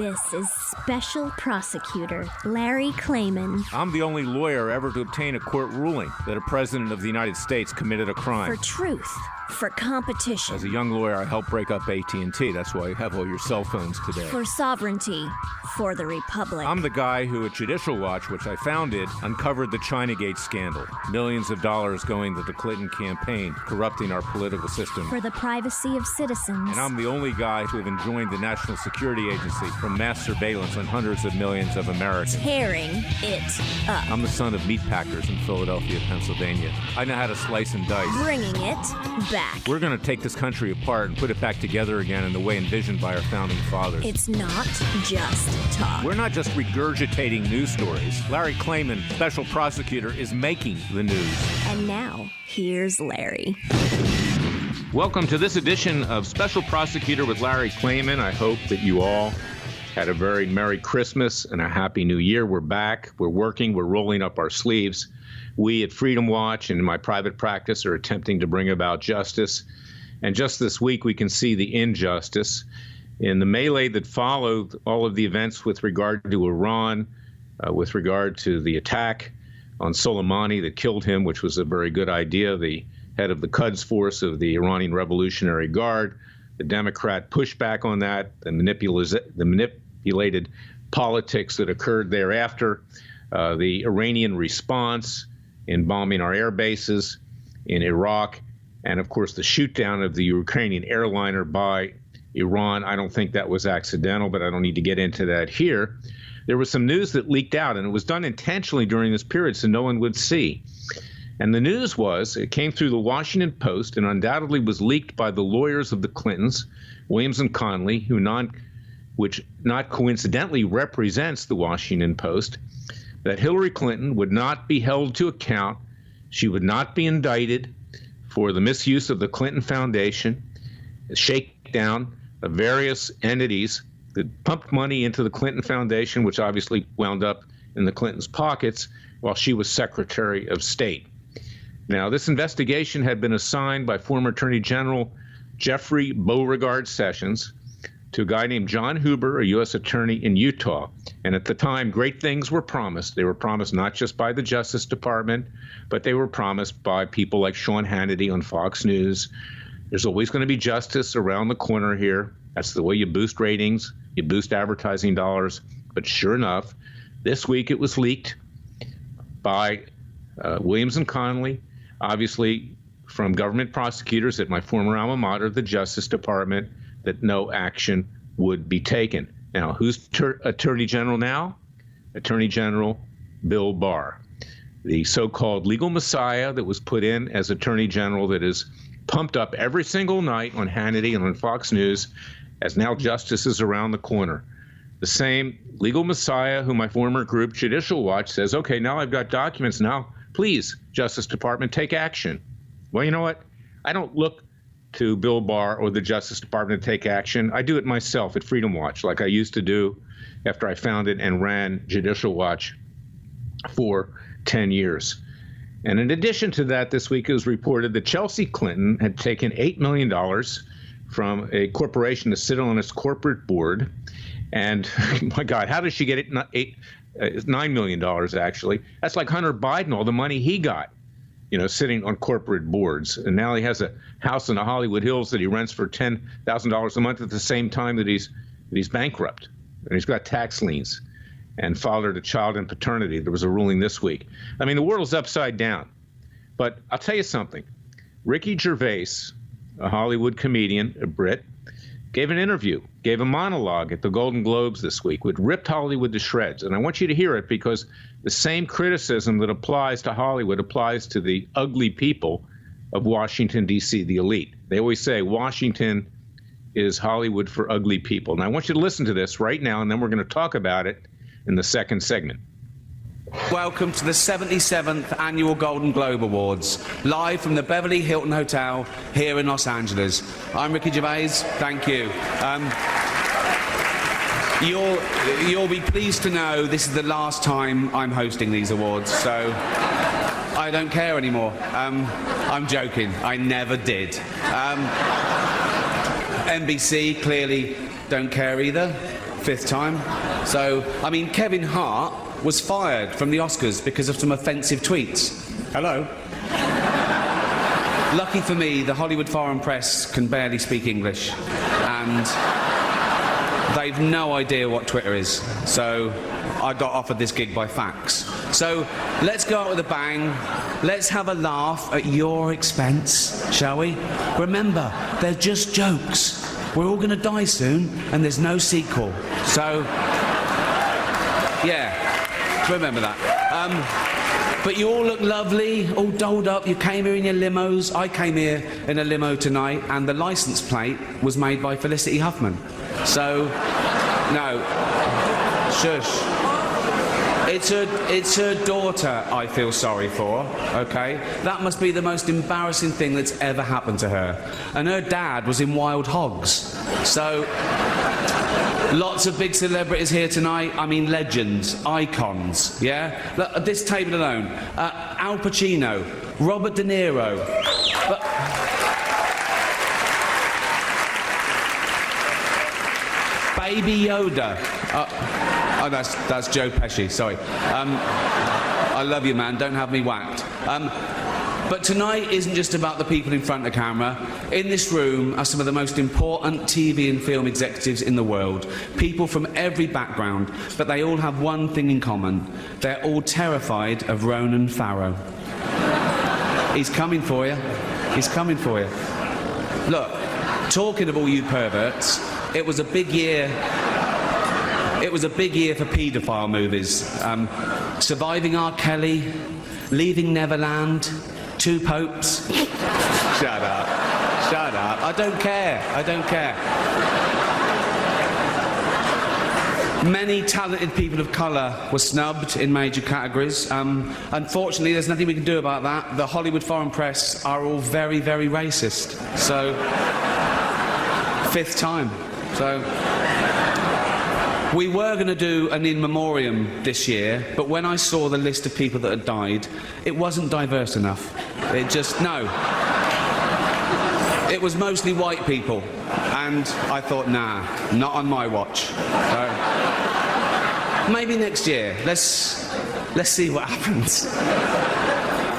This is Special Prosecutor Larry Klayman. I'm the only lawyer ever to obtain a court ruling that a president of the United States committed a crime. For truth. For competition. As a young lawyer, I helped break up AT&T. That's why you have all your cell phones today. For sovereignty. For the Republic. I'm the guy who, at Judicial Watch, which I founded, uncovered the Chinagate scandal. Millions of dollars going to the Clinton campaign, corrupting our political system. For the privacy of citizens. And I'm the only guy to have enjoined the National Security Agency from mass surveillance on hundreds of millions of Americans. Tearing it up. I'm the son of meat packers in Philadelphia, Pennsylvania. I know how to slice and dice. Bringing it back. We're going to take this country apart and put it back together again in the way envisioned by our founding fathers. It's not just talk. We're not just regurgitating news stories. Larry Klayman, special prosecutor, is making the news. And now, here's Larry. Welcome to this edition of Special Prosecutor with Larry Klayman. I hope that you all had a very Merry Christmas and a Happy New Year. We're back. We're working. We're rolling up our sleeves. We at Freedom Watch and in my private practice are attempting to bring about justice. And just this week, we can see the injustice. In the melee that followed all of the events with regard to Iran, with regard to the attack on Soleimani that killed him, which was a very good idea, the head of the Quds force of the Iranian Revolutionary Guard, the Democrat pushback on that, the manipulated politics that occurred thereafter, the Iranian response in bombing our air bases in Iraq, and of course the shoot-down of the Ukrainian airliner by Iran. I don't think that was accidental, but I don't need to get into that here. There was some news that leaked out, and it was done intentionally during this period so no one would see. And the news was, it came through the Washington Post and undoubtedly was leaked by the lawyers of the Clintons, Williams and Connolly, which not coincidentally represents the Washington Post, that Hillary Clinton would not be held to account. She would not be indicted for the misuse of the Clinton Foundation, the shakedown of various entities that pumped money into the Clinton Foundation, which obviously wound up in the Clintons' pockets while she was Secretary of State. Now, this investigation had been assigned by former Attorney General Jeffrey Beauregard Sessions to a guy named John Huber, a U.S. attorney in Utah. And at the time, great things were promised. They were promised not just by the Justice Department, but they were promised by people like Sean Hannity on Fox News. There's always going to be justice around the corner here. That's the way you boost ratings, you boost advertising dollars. But sure enough, this week it was leaked by Williams and Connolly, obviously from government prosecutors at my former alma mater, the Justice Department, that no action would be taken. Now, who's Attorney General now? Attorney General Bill Barr, the so-called legal messiah that was put in as Attorney General that is pumped up every single night on Hannity and on Fox News as now justice is around the corner. The same legal messiah who my former group, Judicial Watch, says, okay, now I've got documents. Now, please, Justice Department, take action. Well, you know what? I don't look to Bill Barr or the Justice Department to take action. I do it myself at Freedom Watch, like I used to do after I founded and ran Judicial Watch for 10 years. And in addition to that, this week it was reported that Chelsea Clinton had taken $8 million from a corporation to sit on its corporate board. And my God, how did she get it? $9 million, actually. That's like Hunter Biden, all the money he got, sitting on corporate boards. And now he has a house in the Hollywood Hills that he rents for $10,000 a month at the same time that he's bankrupt. And he's got tax liens and fathered a child in paternity. There was a ruling this week. I mean, the world is upside down. But I'll tell you something. Ricky Gervais, a Hollywood comedian, a Brit, gave an interview, gave a monologue at the Golden Globes this week, which ripped Hollywood to shreds. And I want you to hear it because the same criticism that applies to Hollywood applies to the ugly people of Washington, D.C., the elite. They always say Washington is Hollywood for ugly people. And I want you to listen to this right now, and then we're going to talk about it in the second segment. Welcome to the 77th Annual Golden Globe Awards, live from the Beverly Hilton Hotel here in Los Angeles. I'm Ricky Gervais. Thank you. You'll be pleased to know this is the last time I'm hosting these awards, so I don't care anymore. I'm joking. I never did. NBC clearly don't care either. Fifth time. So, I mean, Kevin Hart was fired from the Oscars because of some offensive tweets. Hello? Lucky for me, the Hollywood Foreign Press can barely speak English, and they've no idea what Twitter is. So I got offered this gig by fax. So let's go out with a bang. Let's have a laugh at your expense, shall we? Remember, they're just jokes. We're all going to die soon, and there's no sequel. So, yeah, remember that. But you all look lovely, all dolled up. You came here in your limos. I came here in a limo tonight, and the licence plate was made by Felicity Huffman. So, no, shush. It's her daughter I feel sorry for, okay? That must be the most embarrassing thing that's ever happened to her. And her dad was in Wild Hogs. So, lots of big celebrities here tonight. I mean, legends, icons, yeah? Look, at this table alone, Al Pacino, Robert De Niro. Baby Yoda. Oh, that's Joe Pesci, sorry. I love you, man, don't have me whacked. But tonight isn't just about the people in front of the camera. In this room are some of the most important TV and film executives in the world. People from every background, but they all have one thing in common. They're all terrified of Ronan Farrow. He's coming for you. He's coming for you. Look, talking of all you perverts, it was a big year. It was a big year for paedophile movies. Surviving R. Kelly, Leaving Neverland, Two Popes. Shut up. Shut up. I don't care. I don't care. Many talented people of colour were snubbed in major categories. Unfortunately, there's nothing we can do about that. The Hollywood Foreign Press are all very, very racist. So, fifth time. So, we were going to do an in memoriam this year, but when I saw the list of people that had died, it wasn't diverse enough. It just, no. It was mostly white people, and I thought, nah, not on my watch. So, maybe next year. Let's see what happens.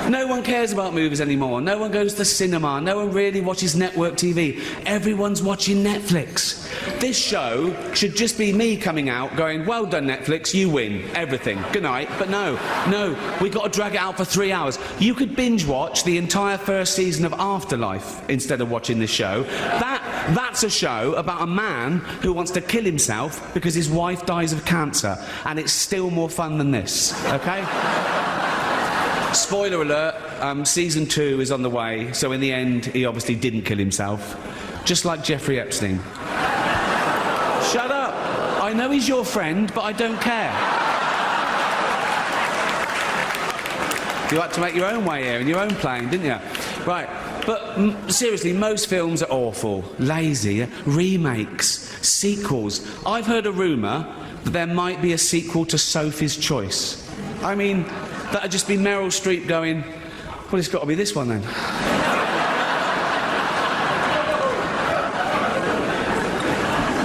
No one cares about movies anymore. No one goes to the cinema. No one really watches network TV. Everyone's watching Netflix. This show should just be me coming out going, well done, Netflix, you win everything. Good night. But no, we got to drag it out for 3 hours. You could binge watch the entire first season of Afterlife instead of watching this show. That's a show about a man who wants to kill himself because his wife dies of cancer, and it's still more fun than this, okay? Spoiler alert, season 2 is on the way, so in the end, he obviously didn't kill himself. Just like Jeffrey Epstein. Shut up! I know he's your friend, but I don't care. You had to make your own way here in your own plane, didn't you? Right, but seriously, most films are awful, lazy, remakes, sequels. I've heard a rumour that there might be a sequel to Sophie's Choice. I mean, that'd just be Meryl Streep going, well, it's got to be this one then.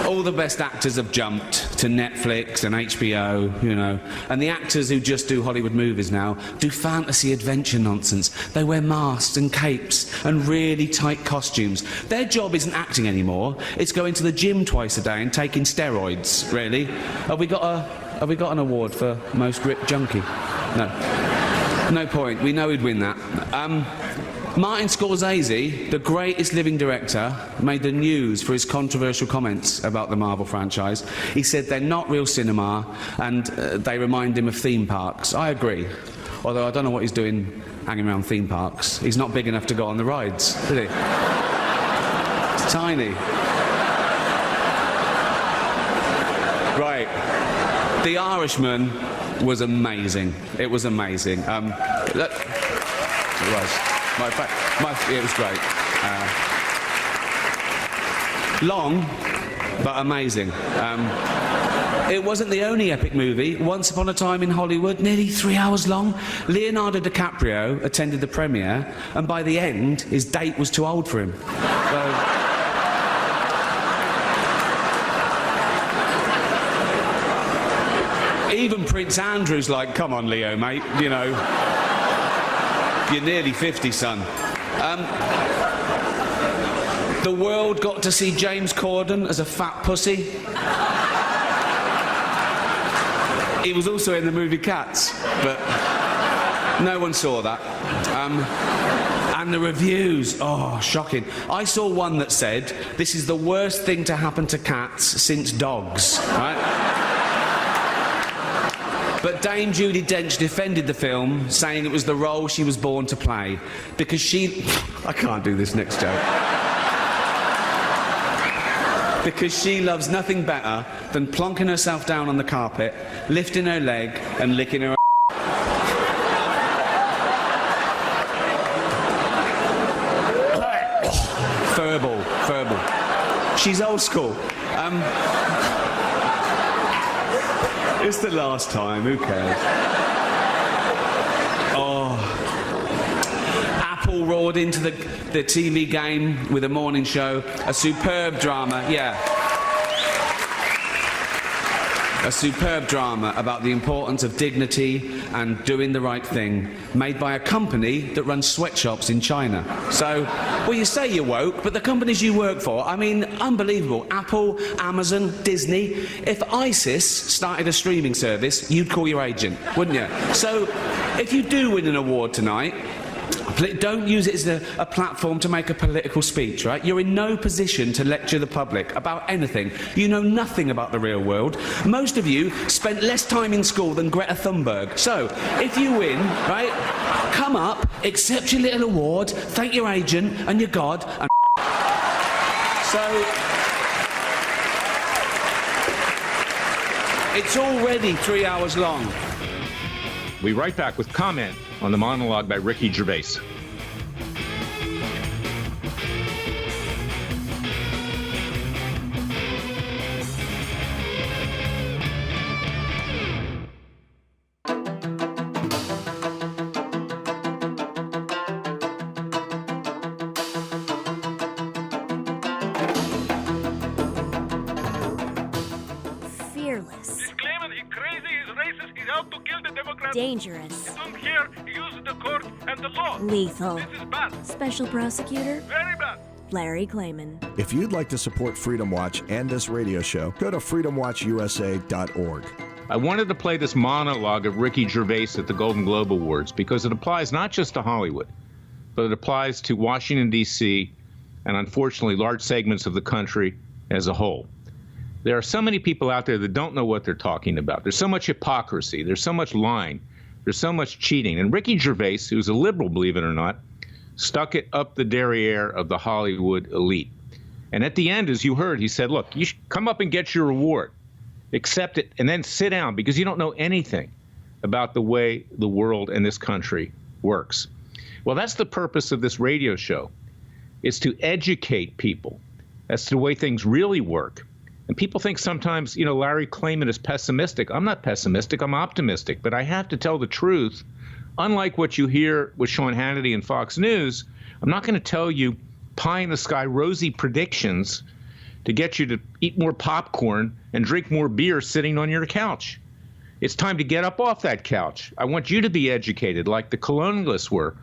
All the best actors have jumped to Netflix and HBO, you know. And the actors who just do Hollywood movies now do fantasy adventure nonsense. They wear masks and capes and really tight costumes. Their job isn't acting anymore. It's going to the gym twice a day and taking steroids, really. Have we got an award for most ripped junkie? No. No point. We know he'd win that. Martin Scorsese, the greatest living director, made the news for his controversial comments about the Marvel franchise. He said they're not real cinema and they remind him of theme parks. I agree. Although I don't know what he's doing hanging around theme parks. He's not big enough to go on the rides, is he? It's tiny. Right. The Irishman was amazing. It was amazing. It was. It was great. Long, but amazing. It wasn't the only epic movie. Once Upon a Time in Hollywood, nearly 3 hours long. Leonardo DiCaprio attended the premiere, and by the end, his date was too old for him. So, Prince Andrew's like, come on, Leo, mate, you know. You're nearly 50, son. The world got to see James Corden as a fat pussy. He was also in the movie Cats, but no one saw that. And the reviews, oh, shocking. I saw one that said, this is the worst thing to happen to cats since dogs, right? But Dame Judi Dench defended the film, saying it was the role she was born to play, because she... I can't do this next joke. Because she loves nothing better than plonking herself down on the carpet, lifting her leg and licking her Furball. She's old school. It's the last time, who cares? Oh. Apple roared into the TV game with a morning show. A superb drama, yeah. A superb drama about the importance of dignity and doing the right thing, made by a company that runs sweatshops in China. So, well, you say you're woke, but the companies you work for, I mean, unbelievable. Apple, Amazon, Disney. If ISIS started a streaming service, you'd call your agent, wouldn't you? So, if you do win an award tonight, don't use it as a platform to make a political speech, right? You're in no position to lecture the public about anything. You know nothing about the real world. Most of you spent less time in school than Greta Thunberg. So, if you win, right, come up, accept your little award, thank your agent and your God, and so... It's already 3 hours long. We'll be right back with comment on the monologue by Ricky Gervais. Fearless. He's claiming he's crazy, he's racist, he's out to kill the Democrats. Dangerous. He don't care, he uses the court and the law. Lethal. This is bad. Special prosecutor Very bad. Larry Klayman. If you'd like to support Freedom Watch and this radio show, go to freedomwatchusa.org. I wanted to play this monologue of Ricky Gervais at the Golden Globe Awards because it applies not just to Hollywood, but it applies to Washington, D.C., and unfortunately large segments of the country as a whole. There are so many people out there that don't know what they're talking about. There's so much hypocrisy. There's so much lying. There's so much cheating. And Ricky Gervais, who's a liberal, believe it or not, stuck it up the derriere of the Hollywood elite. And at the end, as you heard, he said, look, you should come up and get your reward. Accept it, and then sit down, because you don't know anything about the way the world and this country works. Well, that's the purpose of this radio show. It's to educate people as to the way things really work. And people think sometimes, you know, Larry Klayman is pessimistic. I'm not pessimistic, I'm optimistic. But I have to tell the truth. Unlike what you hear with Sean Hannity and Fox News, I'm not going to tell you pie-in-the-sky rosy predictions to get you to eat more popcorn and drink more beer sitting on your couch. It's time to get up off that couch. I want you to be educated like the colonialists were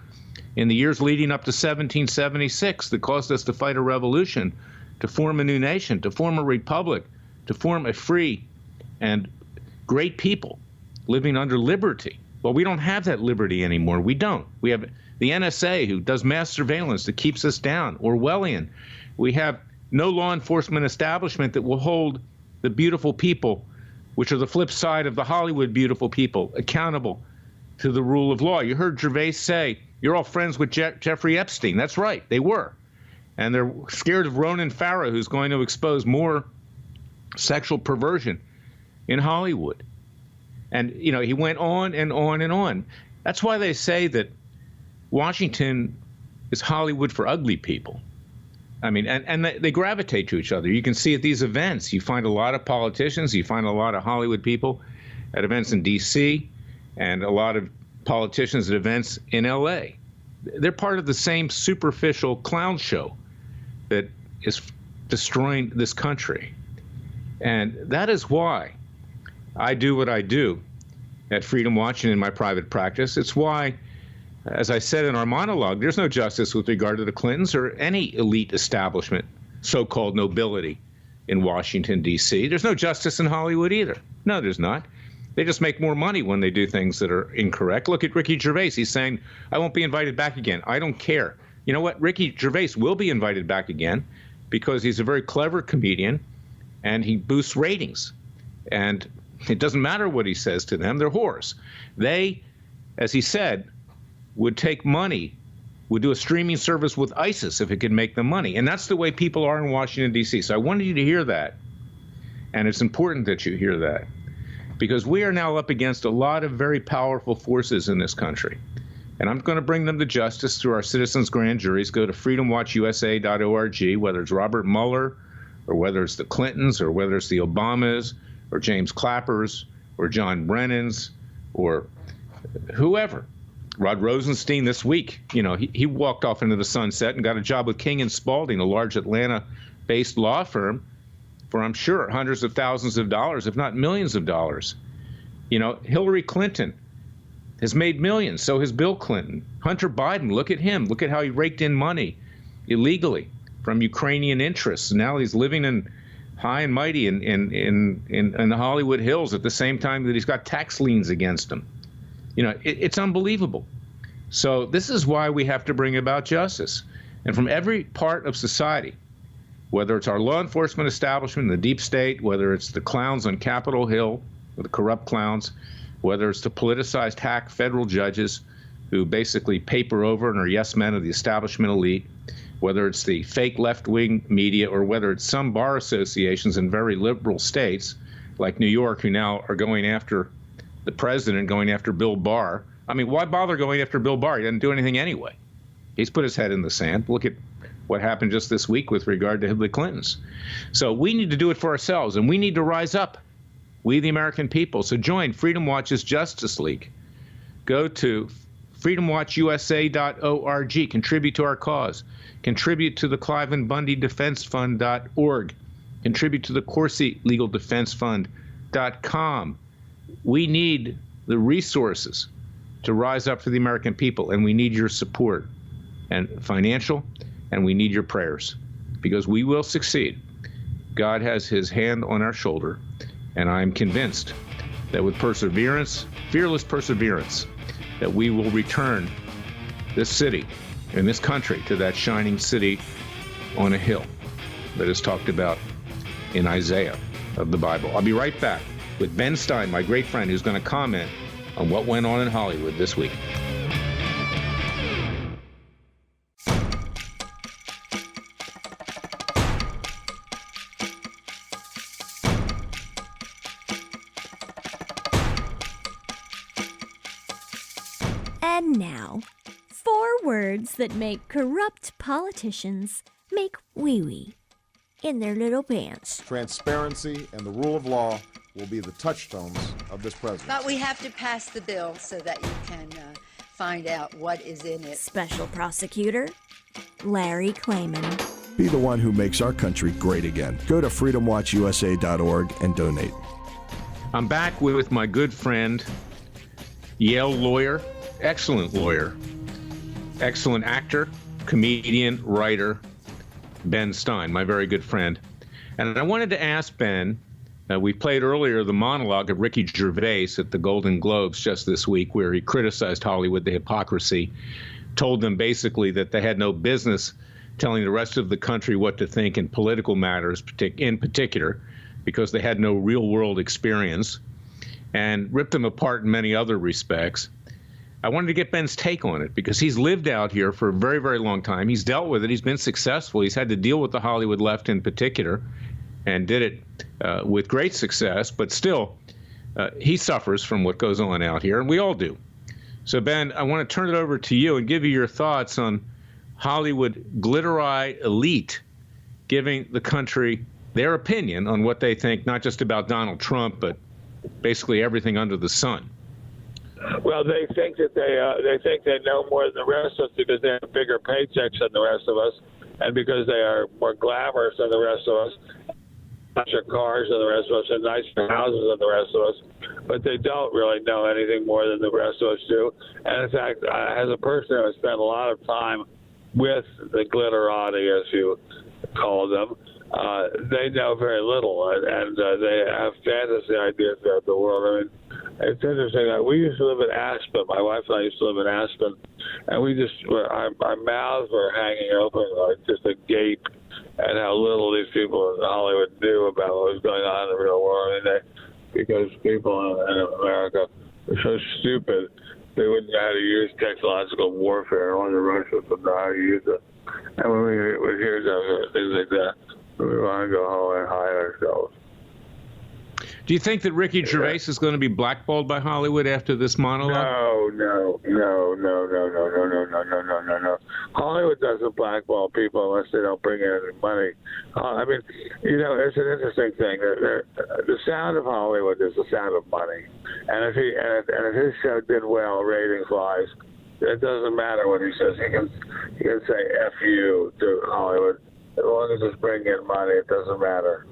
in the years leading up to 1776 that caused us to fight a revolution, to form a new nation, to form a republic, to form a free and great people living under liberty. Well, we don't have that liberty anymore. We don't. We have the NSA who does mass surveillance that keeps us down, Orwellian. We have no law enforcement establishment that will hold the beautiful people, which are the flip side of the Hollywood beautiful people, accountable to the rule of law. You heard Gervais say, you're all friends with Jeffrey Epstein. That's right, they were. And they're scared of Ronan Farrow, who's going to expose more sexual perversion in Hollywood. And, you know, he went on and on and on. That's why they say that Washington is Hollywood for ugly people. I mean, and they gravitate to each other. You can see at these events, you find a lot of politicians, you find a lot of Hollywood people at events in D.C., and a lot of politicians at events in L.A. They're part of the same superficial clown show that is destroying this country. And that is why I do what I do, at Freedom Watch and in my private practice. It's why, as I said in our monologue, there's no justice with regard to the Clintons or any elite establishment, so-called nobility in Washington, D.C. There's no justice in Hollywood either. No, there's not. They just make more money when they do things that are incorrect. Look at Ricky Gervais. He's saying, I won't be invited back again. I don't care. You know what? Ricky Gervais will be invited back again because he's a very clever comedian and he boosts ratings. And it doesn't matter what he says to them. They're whores. They, as he said, would take money, would do a streaming service with ISIS if it could make them money. And that's the way people are in Washington, D.C. So I wanted you to hear that. And it's important that you hear that, because we are now up against a lot of very powerful forces in this country. And I'm going to bring them to justice through our citizens' grand juries. Go to freedomwatchusa.org, whether it's Robert Mueller or whether it's the Clintons or whether it's the Obamas or James Clappers or John Brennan's or whoever. Rod Rosenstein this week, he walked off into the sunset and got a job with King & Spalding, a large Atlanta-based law firm, for, I'm sure, hundreds of thousands of dollars, if not millions of dollars. Hillary Clinton has made millions. So has Bill Clinton. Hunter Biden, look at him. Look at how he raked in money illegally from Ukrainian interests. Now he's living in high and mighty in the Hollywood Hills at the same time that he's got tax liens against him. It's unbelievable. So this is why we have to bring about justice. And from every part of society, whether it's our law enforcement establishment, the deep state, whether it's the clowns on Capitol Hill, or the corrupt clowns, whether it's the politicized hack federal judges who basically paper over and are yes men of the establishment elite, whether it's the fake left-wing media, or whether it's some bar associations in very liberal states like New York who now are going after the president, going after Bill Barr. I mean, why bother going after Bill Barr? He didn't do anything anyway. He's put his head in the sand. Look at what happened just this week with regard to the Clintons. So we need to do it for ourselves, and we need to rise up, we the American people. So join Freedom Watch's Justice League. Go to freedomwatchusa.org. Contribute to our cause. Contribute to the Clive and Bundy Defense Fund.org. Contribute to the Corsi Legal Defense Fund.com. We need the resources to rise up for the American people, and we need your support and financial, and we need your prayers, because we will succeed. God has his hand on our shoulder, and I'm convinced that with perseverance, fearless perseverance, that we will return this city and this country to that shining city on a hill that is talked about in Isaiah of the Bible. I'll be right back with Ben Stein, my great friend, who's going to comment on what went on in Hollywood this week. And now, 4 words that make corrupt politicians make wee-wee in their little pants. Transparency and the rule of law will be the touchstones of this presidency. But we have to pass the bill so that you can find out what is in it. Special Prosecutor Larry Klayman. Be the one who makes our country great again. Go to freedomwatchusa.org and donate. I'm back with my good friend, Yale lawyer, excellent actor, comedian, writer, Ben Stein, my very good friend. And I wanted to ask Ben, we played earlier the monologue of Ricky Gervais at the Golden Globes just this week, where he criticized Hollywood, the hypocrisy, told them basically that they had no business telling the rest of the country what to think in political matters in particular, because they had no real-world experience, and ripped them apart in many other respects. I wanted to get Ben's take on it, because he's lived out here for a very, very long time. He's dealt with it. He's been successful. He's had to deal with the Hollywood left in particular, and did it with great success. But still, he suffers from what goes on out here, and we all do. So, Ben, I want to turn it over to you and give you your thoughts on Hollywood glitter-eye elite giving the country their opinion on what they think, not just about Donald Trump, but basically everything under the sun. Well, they think that they think they know more than the rest of us because they have bigger paychecks than the rest of us, and because they are more glamorous than the rest of us. nicer cars than the rest of us and nicer houses than the rest of us, but they don't really know anything more than the rest of us do. And in fact, as a person who has spent a lot of time with the glitterati, as you call them, they know very little, and they have fantasy ideas about the world. I mean, it's interesting. We used to live in Aspen. My wife and I used to live in Aspen, and our mouths were hanging open, like just a gape, at how little these people in Hollywood knew about what was going on in the real world. I mean, because people in America are so stupid, they wouldn't know how to use technological warfare. Only the Russians would know how to use it. And when we hear things like that, we want to go home and hide ourselves. Do you think that Ricky Gervais is going to be blackballed by Hollywood after this monologue? No. Hollywood doesn't blackball people unless they don't bring in any money. I mean, it's an interesting thing. The sound of Hollywood is the sound of money, and if his show did well ratings-wise, it doesn't matter what he says. He can say "F you" to Hollywood as long as it's bringing in money. It doesn't matter.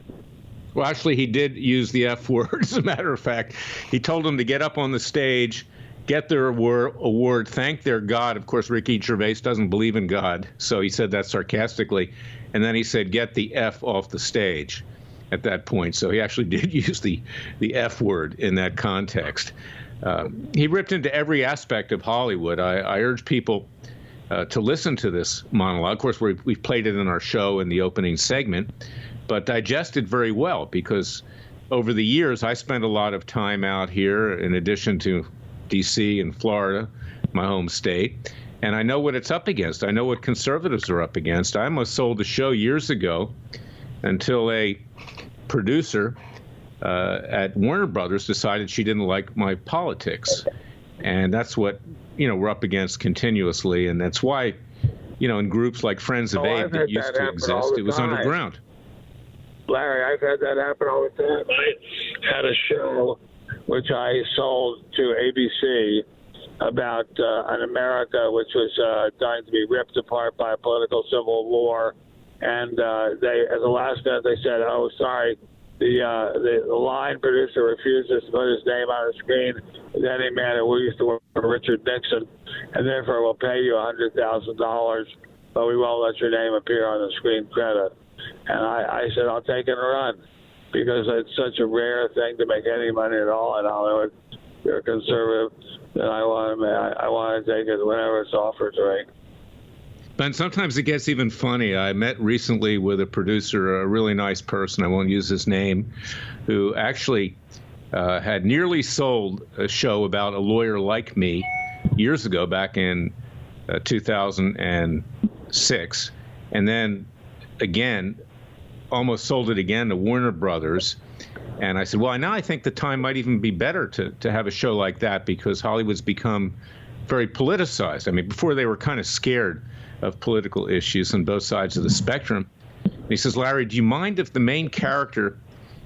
Well, actually, he did use the F word, as a matter of fact. He told them to get up on the stage, get their award, thank their God. Of course, Ricky Gervais doesn't believe in God, so he said that sarcastically. And then he said, get the F off the stage at that point. So he actually did use the F word in that context. He ripped into every aspect of Hollywood. I urge people to listen to this monologue. Of course, we've played it in our show in the opening segment, but digest it very well, because over the years I spent a lot of time out here in addition to D.C. and Florida, my home state, and I know what it's up against. I know what conservatives are up against. I almost sold a show years ago until a producer at Warner Brothers decided she didn't like my politics, and that's what we're up against continuously, and that's why in groups like Friends of Abe that used to exist, it was underground. Larry, I've had that happen all the time. I had a show which I sold to ABC about an America which was going to be ripped apart by a political civil war, and they, at the last minute, they said, "Oh, sorry, the line producer refuses to put his name on the screen with any man who used to work for Richard Nixon, and therefore we'll pay you $100,000, but we won't let your name appear on the screen credit." And I said, I'll take it and run, because it's such a rare thing to make any money at all in Hollywood. You're a conservative, then I want to take it whenever it's offered to me. Ben, sometimes it gets even funny. I met recently with a producer, a really nice person, I won't use his name, who actually had nearly sold a show about a lawyer like me years ago, back in 2006, and then again almost sold it again to Warner Brothers. And I said, well, now I think the time might even be better to have a show like that, because Hollywood's become very politicized. I mean, before they were kind of scared of political issues on both sides of the spectrum. And he says, Larry, do you mind if the main character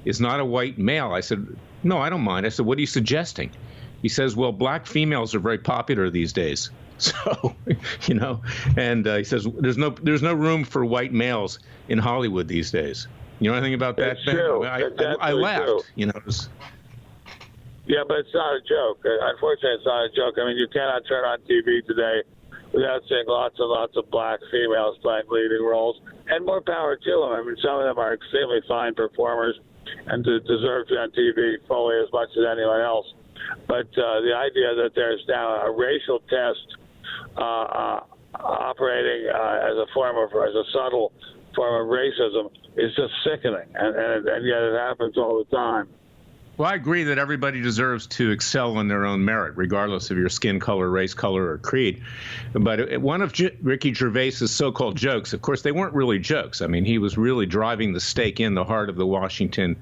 is not a white male? I said, no, I don't mind. I said, what are you suggesting? He says, well, black females are very popular these days. So, and he says, there's no room for white males in Hollywood these days. You know anything about that? It's true. I laughed, true. Yeah, but it's not a joke. Unfortunately, it's not a joke. I mean, you cannot turn on TV today without seeing lots and lots of black females playing leading roles, and more power to them. I mean, some of them are extremely fine performers and deserve to be on TV fully as much as anyone else. But the idea that there's now a racial test operating as a subtle form of racism is just sickening, and yet it happens all the time. Well, I agree that everybody deserves to excel on their own merit, regardless of your skin color, race color, or creed. But one of Ricky Gervais's so-called jokes, of course, they weren't really jokes. I mean, he was really driving the stake in the heart of the Washington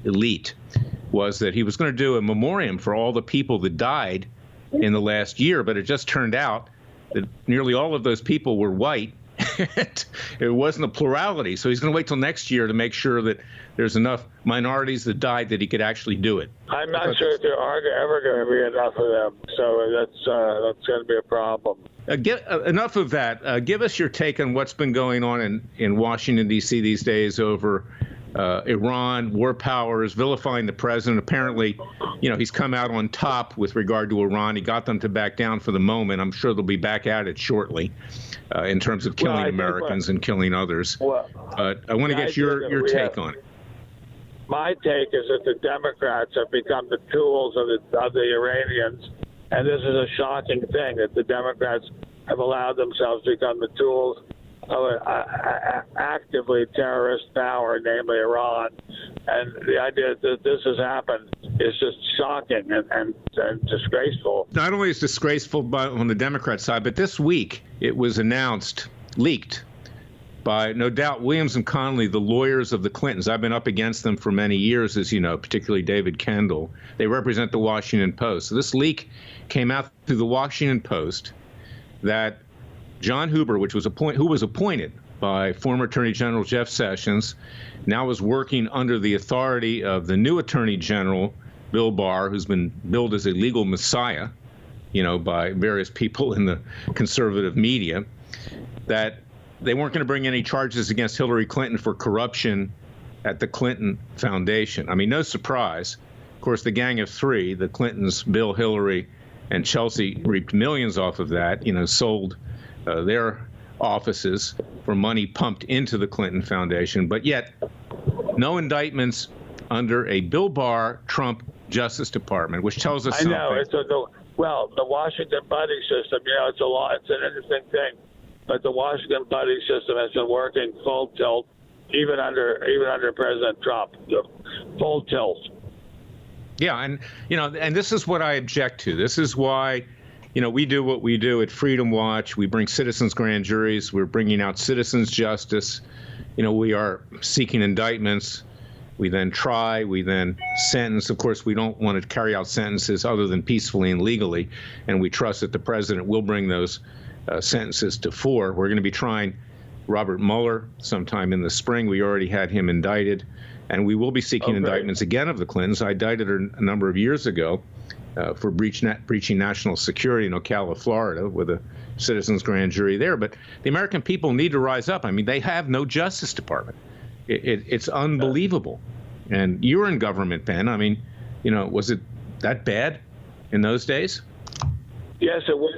elite, was that he was going to do a memoriam for all the people that died in the last year, but it just turned out that nearly all of those people were white. It wasn't a plurality, so he's going to wait till next year to make sure that there's enough minorities that died that he could actually do it. I'm not sure if there are ever going to be enough of them, so that's going to be a problem. Enough of that. Give us your take on what's been going on in Washington, D.C. these days over Iran, war powers, vilifying the president. Apparently, he's come out on top with regard to Iran. He got them to back down for the moment. I'm sure they'll be back at it shortly in terms of killing Americans and killing others. But I want to get your take on it. My take is that the Democrats have become the tools of the Iranians, and this is a shocking thing that the Democrats have allowed themselves to become the tools of an actively terrorist power, namely Iran. And the idea that this has happened is just shocking and disgraceful. Not only is disgraceful on the Democrat side, but this week it was leaked by, no doubt, Williams and Connolly, the lawyers of the Clintons. I've been up against them for many years, as you know, particularly David Kendall. They represent the Washington Post. So this leak came out through the Washington Post that John Huber, who was appointed by former Attorney General Jeff Sessions, now is working under the authority of the new Attorney General, Bill Barr, who's been billed as a legal messiah, by various people in the conservative media, that they weren't going to bring any charges against Hillary Clinton for corruption at the Clinton Foundation. I mean, no surprise. Of course, the Gang of Three, the Clintons, Bill, Hillary, and Chelsea, reaped millions off of that, sold their offices for money pumped into the Clinton Foundation. But yet, no indictments under a Bill Barr Trump Justice Department, which tells us something. I know. The Washington buddy system, it's an interesting thing. But the Washington buddy system has been working full tilt, even under President Trump, full tilt. Yeah, and this is what I object to. This is why, we do what we do at Freedom Watch. We bring citizens' grand juries. We're bringing out citizens' justice. We are seeking indictments. We then try. We then sentence. Of course, we don't want to carry out sentences other than peacefully and legally, and we trust that the president will bring those sentences to fore. We're going to be trying Robert Mueller sometime in the spring. We already had him indicted, and we will be seeking indictments again of the Clintons. I indicted her a number of years ago for breaching national security in Ocala, Florida, with a citizens' grand jury there. But the American people need to rise up. I mean, they have no Justice Department. It's unbelievable. And you were in government, Ben. I mean, was it that bad in those days? Yes, it was.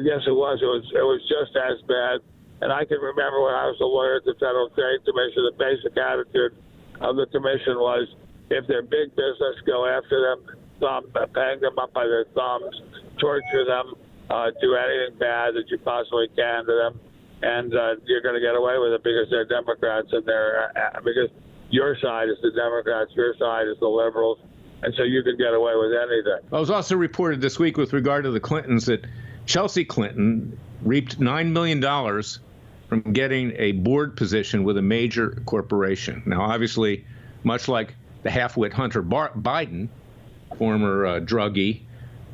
Yes, it was. It was just as bad. And I can remember when I was a lawyer at the Federal Trade Commission, the basic attitude of the commission was, if they're big business, go after them, hang them up by their thumbs, torture them, do anything bad that you possibly can to them, and you're going to get away with it because they're Democrats and because your side is the Democrats, your side is the liberals. And so you could get away with anything. Well, it was also reported this week with regard to the Clintons that Chelsea Clinton reaped $9 million from getting a board position with a major corporation. Now, obviously, much like the half-wit Hunter Biden, former druggie,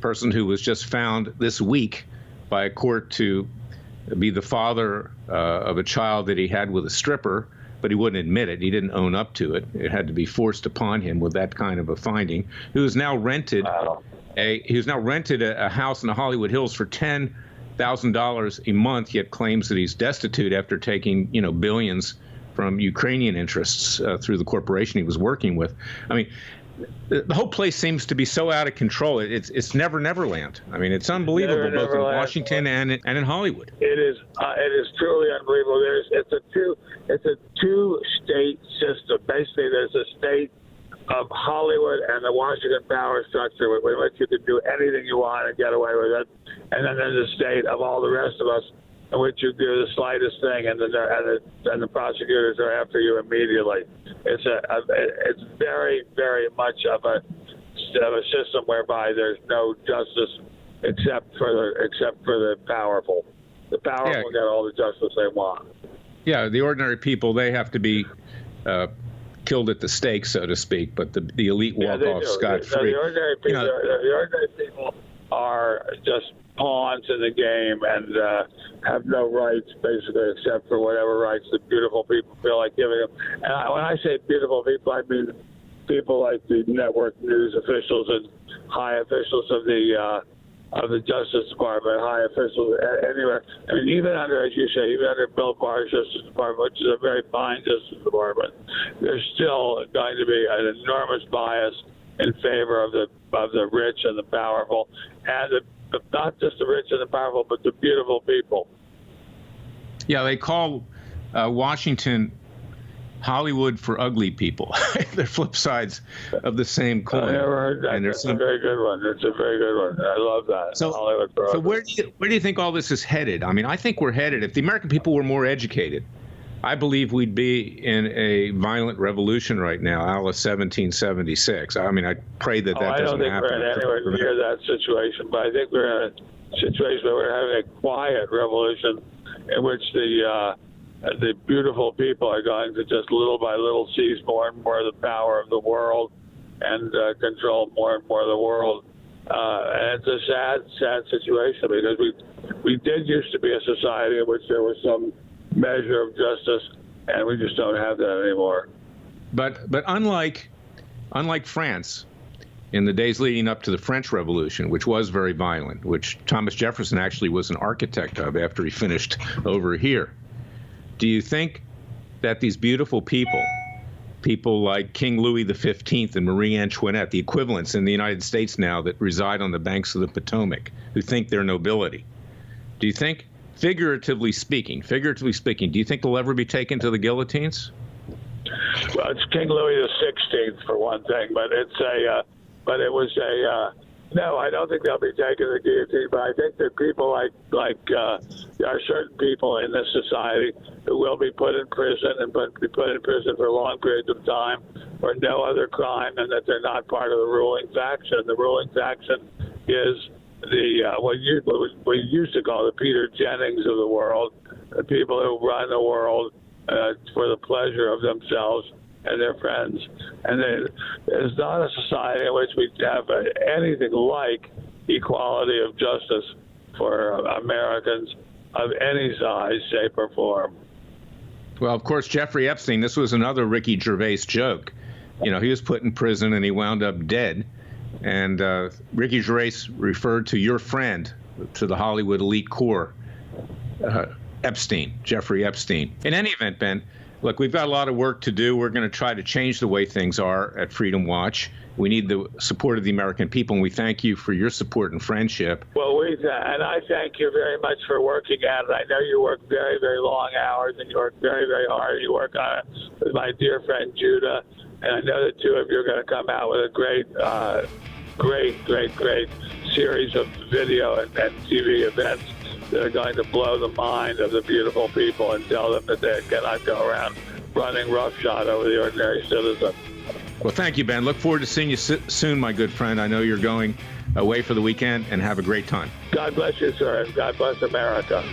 person who was just found this week by a court to be the father of a child that he had with a stripper, but he wouldn't admit it. He didn't own up to it. It had to be forced upon him with that kind of a finding. Who's now rented a house in the Hollywood Hills for $10,000 a month, yet claims that he's destitute after taking billions from Ukrainian interests through the corporation he was working with. I mean, the whole place seems to be so out of control. It's Neverland. I mean, it's unbelievable, both in Washington and in Hollywood. It is truly unbelievable. It's a two-state system. Basically, there's a state of Hollywood and the Washington power structure, which you can do anything you want and get away with it, and then there's a state of all the rest of us, in which you do the slightest thing, and the prosecutors are after you immediately. It's very, very much of a system whereby there's no justice except for the powerful. The powerful get all the justice they want. Yeah, the ordinary people, they have to be killed at the stake, so to speak, but the elite walk off scot-free. The ordinary people are just pawns in the game and have no rights, basically, except for whatever rights the beautiful people feel like giving them. And when I say beautiful people, I mean people like the network news officials and high officials of the of the Justice Department, high officials anywhere. I mean, even under, as you say, even under Bill Barr's Justice Department, which is a very fine Justice Department, there's still going to be an enormous bias in favor of the rich and the powerful, and not just the rich and the powerful, but the beautiful people. Yeah, they call Washington Hollywood for ugly people. They're flip sides of the same coin. I never heard that. It's a very good one. It's a very good one. I love that. So where do you think all this is headed? I mean, I think we're headed. If the American people were more educated, I believe we'd be in a violent revolution right now, a la 1776. I mean, I pray that doesn't happen. I don't think we're anywhere near that situation, but I think we're in a situation where we're having a quiet revolution in which the beautiful people are going to just little by little seize more and more of the power of the world and control more and more of the world. And it's a sad situation, because we did used to be a society in which there was some measure of justice, and we just don't have that anymore. But unlike France, in the days leading up to the French Revolution, which was very violent, which Thomas Jefferson actually was an architect of after he finished over here, do you think that these beautiful people like King Louis XV and Marie Antoinette, the equivalents in the United States now that reside on the banks of the Potomac, who think they're nobility, do you think, figuratively speaking, do you think they'll ever be taken to the guillotines? Well, it's King Louis XVI for one thing, but no, I don't think they'll be taken to the guillotine. But I think that people there are certain people in this society who will be put in prison and be put in prison for long periods of time for no other crime, and that they're not part of the ruling faction. The ruling faction is what we used to call the Peter Jennings of the world, the people who run the world for the pleasure of themselves and their friends. And there's not a society in which we have anything like equality of justice for Americans of any size, shape, or form. Well, of course, Jeffrey Epstein, this was another Ricky Gervais joke. You know, he was put in prison and he wound up dead. And Ricky Gervais referred to your friend, to the Hollywood elite core, Epstein, Jeffrey Epstein. In any event, Ben, look, we've got a lot of work to do. We're going to try to change the way things are at Freedom Watch. We need the support of the American people, and we thank you for your support and friendship. Well, and I thank you very much for working at it. I know you work very, very long hours, and you work very, very hard. You work on it with my dear friend Judah, and I know the two of you are going to come out with a great series of video and TV events that are going to blow the mind of the beautiful people and tell them that they cannot go around running roughshod over the ordinary citizen. Well, thank you, Ben. Look forward to seeing you soon, my good friend. I know you're going away for the weekend, and have a great time. God bless you, sir, and God bless America.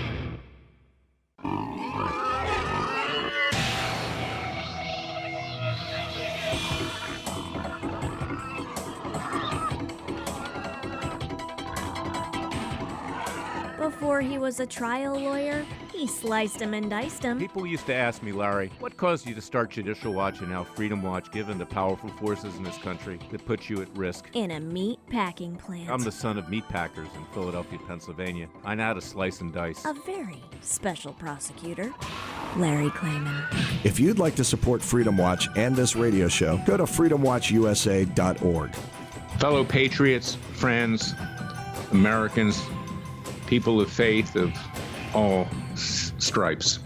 Before he was a trial lawyer, he sliced him and diced him. People used to ask me, Larry, what caused you to start Judicial Watch and now Freedom Watch, given the powerful forces in this country that put you at risk? In a meat packing plant. I'm the son of meat packers in Philadelphia, Pennsylvania. I know how to slice and dice. A very special prosecutor, Larry Klayman. If you'd like to support Freedom Watch and this radio show, go to freedomwatchusa.org. Fellow patriots, friends, Americans, people of faith of all stripes,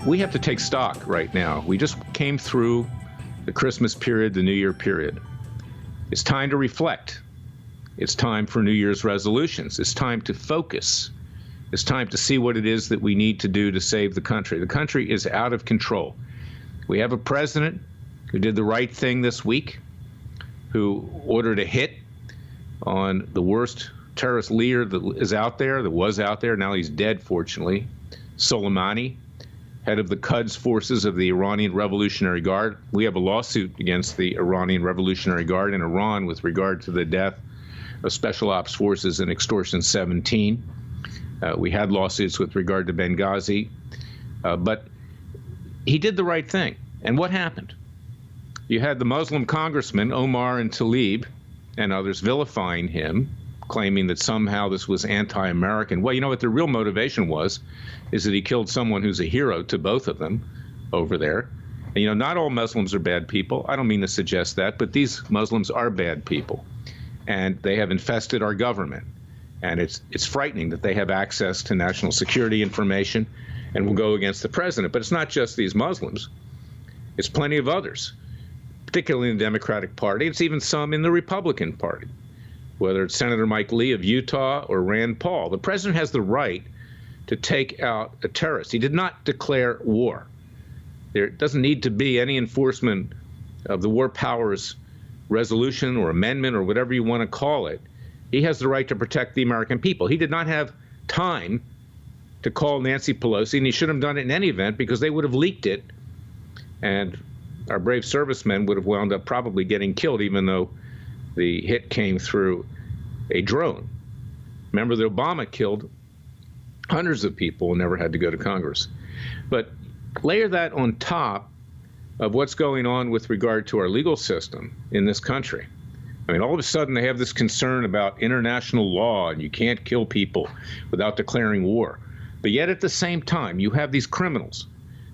we have to take stock right now. We just came through the Christmas period, the New Year period. It's time to reflect. It's time for New Year's resolutions. It's time to focus. It's time to see what it is that we need to do to save the country. The country is out of control. We have a president who did the right thing this week, who ordered a hit on the worst terrorist leader that was out there. Now he's dead, fortunately. Soleimani, head of the Quds forces of the Iranian Revolutionary Guard. We have a lawsuit against the Iranian Revolutionary Guard in Iran with regard to the death of Special Ops Forces in Extortion 17. We had lawsuits with regard to Benghazi. But he did the right thing. And what happened? You had the Muslim congressman, Omar and Tlaib, and others vilifying him, claiming that somehow this was anti-American. Well, you know what the real motivation was, is that he killed someone who's a hero to both of them over there. And, you know, not all Muslims are bad people. I don't mean to suggest that, but these Muslims are bad people. And they have infested our government. And it's frightening that they have access to national security information and will go against the president. But it's not just these Muslims. It's plenty of others, particularly in the Democratic Party. It's even some in the Republican Party, whether it's Senator Mike Lee of Utah or Rand Paul. The president has the right to take out a terrorist. He did not declare war. There doesn't need to be any enforcement of the War Powers resolution or amendment or whatever you want to call it. He has the right to protect the American people. He did not have time to call Nancy Pelosi, and he should have done it in any event because they would have leaked it, and our brave servicemen would have wound up probably getting killed, even though the hit came through a drone. Remember that Obama killed hundreds of people and never had to go to Congress. But layer that on top of what's going on with regard to our legal system in this country. I mean, all of a sudden they have this concern about international law and you can't kill people without declaring war. But yet at the same time, you have these criminals,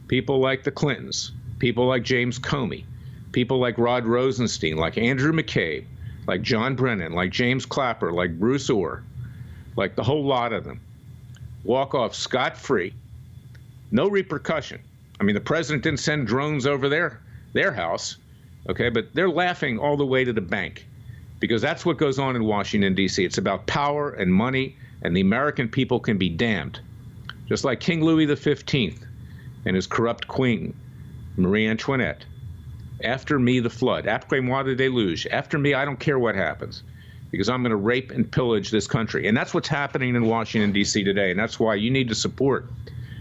people like the Clintons, people like James Comey, people like Rod Rosenstein, like Andrew McCabe, like John Brennan, like James Clapper, like Bruce Orr, like the whole lot of them, walk off scot-free, no repercussion. I mean, the president didn't send drones over their house, okay, but they're laughing all the way to the bank because that's what goes on in Washington, D.C. It's about power and money, and the American people can be damned. Just like King Louis XV and his corrupt queen, Marie Antoinette. After me, the flood. Après moi, the deluge. After me, I don't care what happens because I'm going to rape and pillage this country. And that's what's happening in Washington, D.C. today, and that's why you need to support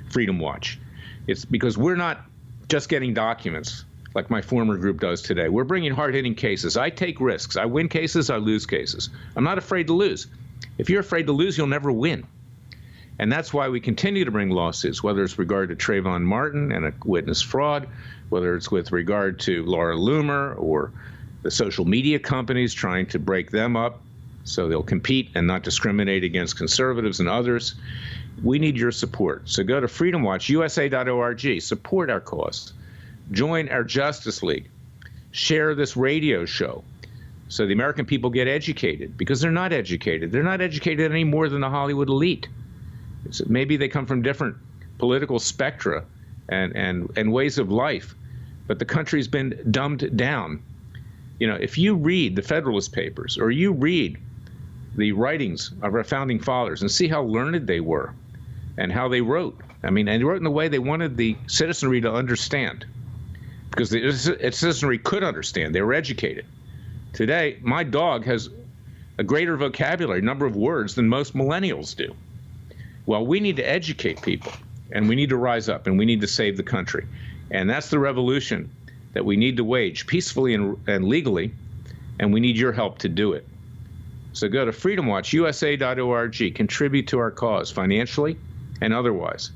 Freedom Watch. It's because we're not just getting documents like my former group does today. We're bringing hard-hitting cases. I take risks. I win cases. I lose cases. I'm not afraid to lose. If you're afraid to lose, you'll never win. And that's why we continue to bring lawsuits, whether it's regard to Trayvon Martin and a witness fraud, whether it's with regard to Laura Loomer or the social media companies trying to break them up so they'll compete and not discriminate against conservatives and others. We need your support. So go to freedomwatchusa.org. Support our cause. Join our Justice League. Share this radio show so the American people get educated because they're not educated. They're not educated any more than the Hollywood elite. Maybe they come from different political spectra and ways of life, but the country's been dumbed down. You know, if you read the Federalist Papers or you read the writings of our founding fathers and see how learned they were and how they wrote. I mean, and they wrote in the way they wanted the citizenry to understand because the citizenry could understand. They were educated. Today, my dog has a greater vocabulary, number of words than most millennials do. Well, we need to educate people, and we need to rise up, and we need to save the country. And that's the revolution that we need to wage peacefully and legally, and we need your help to do it. So go to freedomwatchusa.org. Contribute to our cause financially and otherwise.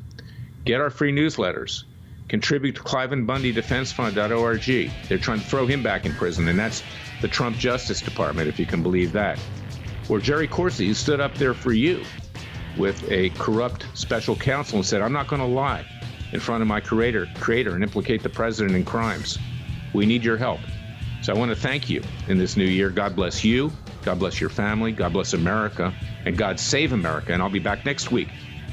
Get our free newsletters. Contribute to ClivenBundyDefenseFund.org. They're trying to throw him back in prison, and that's the Trump Justice Department, if you can believe that. Or Jerry Corsi, who stood up there for you with a corrupt special counsel and said, I'm not going to lie in front of my creator and implicate the president in crimes. We need your help. So I want to thank you in this new year. God bless you. God bless your family. God bless America. And God save America. And I'll be back next week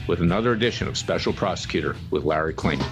with another edition of Special Prosecutor with Larry Klayman.